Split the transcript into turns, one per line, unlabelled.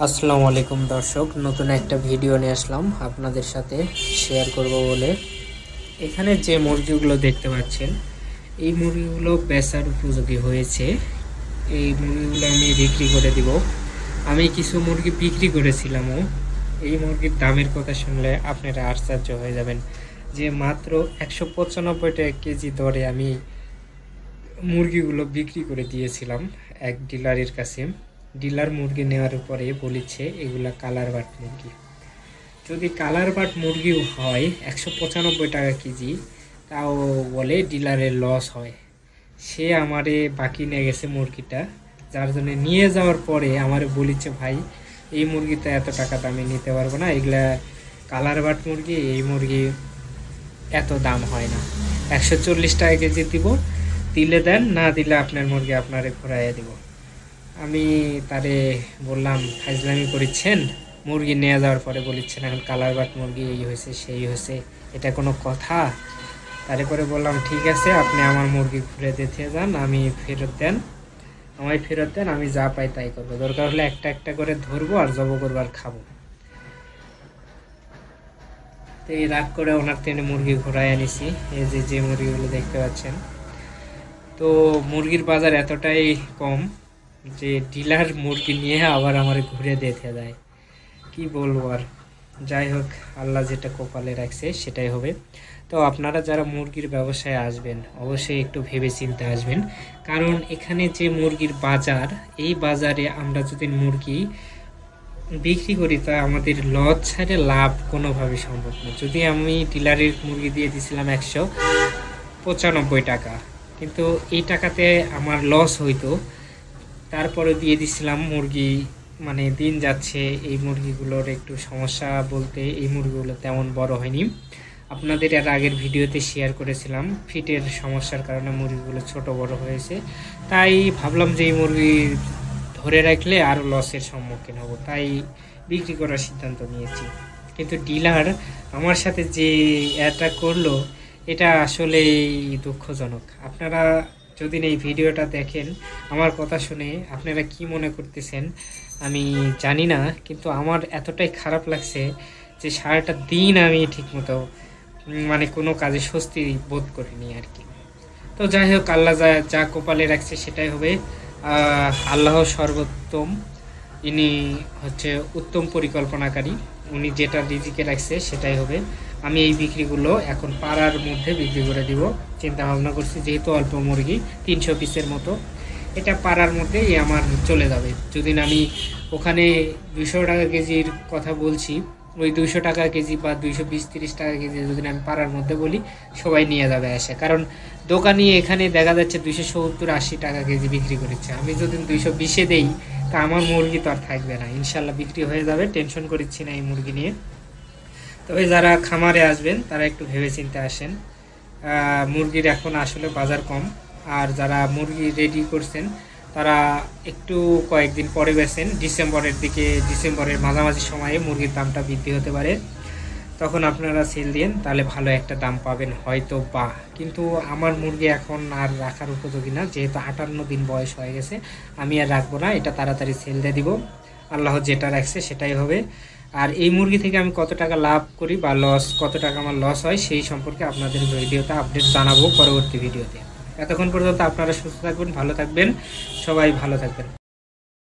আসসালামু আলাইকুম দর্শক, নতুন একটা ভিডিও নিয়ে আসলাম আপনাদের সাথে শেয়ার করব বলে। এখানে যে মুরগিগুলো দেখতে পাচ্ছেন, এই মুরগিগুলো বেচার উপযোগী হয়েছে। এই মুরগিগুলো আমি বিক্রি করে দিব। আমি কিছু মুরগি বিক্রি করেছিলামও। এই মুরগির দামের কথা শুনলে আপনারা আশ্চর্য হয়ে যাবেন যে মাত্র 195 টাকা কেজি দরে আমি মুরগিগুলো বিক্রি করে দিয়েছিলাম এক ডিলারের কাছে। ডিলার মুরগি নেওয়ার পরে বলেছে এগুলা কালার বাট মুরগি। যদি কালার বাট মুরগিও হয় 195 টাকা কেজি, তাও বলে ডিলারের লস হয়। সে আমারে বাকি নিয়ে গেছে মুরগিটা, যার জন্য নিয়ে যাওয়ার পরে আমারে বলেছে ভাই এই মুরগিটা এত টাকা দামে নিতে পারবো না, এগুলা কালার বাট মুরগি, এই মুরগি এত দাম হয় না, 140 টাকা কেজি দিব, দিলে দেন, না দিলে আপনার মুরগি আপনারে ঘুরাইয়া দিব। আমি তারে বললাম ফাজলামি করেছেন, মুরগি নিয়ে যাওয়ার পরে বলেছেন এখন কালার বাট মুরগি এই হয়েছে সেই হয়েছে, এটা কোনো কথা? তারপরে বললাম ঠিক আছে, আপনি আমার মুরগি ঘুরে দিতে যান, আমি ফেরত দেন, আমায় ফেরত দেন, আমি যা পাই তাই করবো, দরকার হলে একটা একটা করে ধরবো আর জব করবো আর খাবো। তো এই রাগ করে ওনার টেনে মুরগি ঘোরায় আনিছি। এই যে মুরগিগুলো দেখতে পাচ্ছেন, তো মুরগির বাজার এতটাই কম যে ডিলার মুরগি নিয়ে আবার আমার ঘুরে দেখে দেয়। কি বলবো আর, যাই হোক, আল্লাহ যেটা কপালে রাখছে সেটাই হবে। তো আপনারা যারা মুরগির ব্যবসায় আসবেন অবশ্যই একটু ভেবে চিন্তে আসবেন, কারণ এখানে যে মুরগির বাজার, এই বাজারে আমরা যদি মুরগি বিক্রি করি তা আমাদের লস ছাড়ে লাভ কোনোভাবে সম্ভব না। যদি আমি ডিলারের মুরগি দিয়ে দিয়েছিলাম 195 টাকা, কিন্তু এই টাকাতে আমার লস হইতো, তারপরে দিয়ে দিছিলাম মুরগি। মানে দিন যাচ্ছে, এই মুরগিগুলোর একটু সমস্যা বলতে এই মুরগিগুলো তেমন বড় হয়নি। আপনাদের এর আগের ভিডিওতে শেয়ার করেছিলাম ফিটের সমস্যার কারণে মুরগিগুলো ছোট বড় হয়েছে। তাই ভাবলাম যে এই মুরগি ধরে রাখলে আরও লসের সম্মুখীন হব, তাই বিক্রি করার সিদ্ধান্ত নিয়েছি। কিন্তু ডিলার আমার সাথে যে এটা করলো, এটা আসলেই দুঃখজনক। আপনারা যদি এই ভিডিওটা দেখেন, আমার কথা শুনে আপনারা কি মনে করতেছেন আমি জানি না, কিন্তু আমার এতটাই খারাপ লাগছে যে সারাটা দিন আমি ঠিকমতো মানে কোনো কাজে স্বস্তি বোধ করিনি আর কি। তো যাই হোক, আল্লাহ যা যা কপালে রাখছে সেটাই হবে। আল্লাহ সর্বোত্তম, ইনি হচ্ছে উত্তম পরিকল্পনাকারী, উনি যেটা রিজিকে রাখছে সেটাই হবে। আমি এই বিক্রিগুলো এখন পাড়ার মধ্যে বিক্রি করে দিব চিন্তা ভাবনা করছি, যেহেতু অল্প মুরগি 300 পিসের মতো, এটা পাড়ার মধ্যেই আমার চলে যাবে। যদি আমি ওখানে 200 টাকা কেজির কথা বলছি, ওই 200 টাকা কেজি বা 220-30 টাকা কেজি যদি আমি পাড়ার মধ্যে বলি, সবাই নিয়ে যাবে আসে। কারণ দোকানি এখানে দেখা যাচ্ছে 270-80 টাকা কেজি বিক্রি করেছে, আমি যদি 220-এ দেই তা আমার মুরগি তো আর থাকবে না, ইনশাল্লাহ বিক্রি হয়ে যাবে, টেনশন করছি না এই মুরগি নিয়ে। তবে যারা খামারে আসবেন তারা একটু ভেবে চিন্তে আসেন, মুরগির এখন আসলে বাজার কম। আর যারা মুরগি রেডি করছেন তারা একটু কয়েকদিন পরে বেছেন, ডিসেম্বরের দিকে, ডিসেম্বরের মাঝামাঝি সময়ে মুরগির দামটা বৃদ্ধি হতে পারে, তখন আপনারা সেল দিন, তাহলে ভালো একটা দাম পাবেন হয়তো বা। কিন্তু আমার মুরগি এখন আর রাখার উপযোগী না, যেহেতু 58 দিন বয়স হয়ে গেছে, আমি আর রাখবো না, এটা তাড়াতাড়ি সেল দিয়ে দিব। আল্লাহ যেটা রাখছে সেটাই হবে। আর এই মুরগি থেকে আমি কত টাকা লাভ করি বা লস, কত টাকা আমার লস হয়, সেই সম্পর্কে আপনাদের ভিডিওতে আপডেট জানাবো পরবর্তী ভিডিওতে। এতক্ষণ পর্যন্ত আপনারা সুস্থ থাকবেন, ভালো থাকবেন, সবাই ভালো থাকবেন।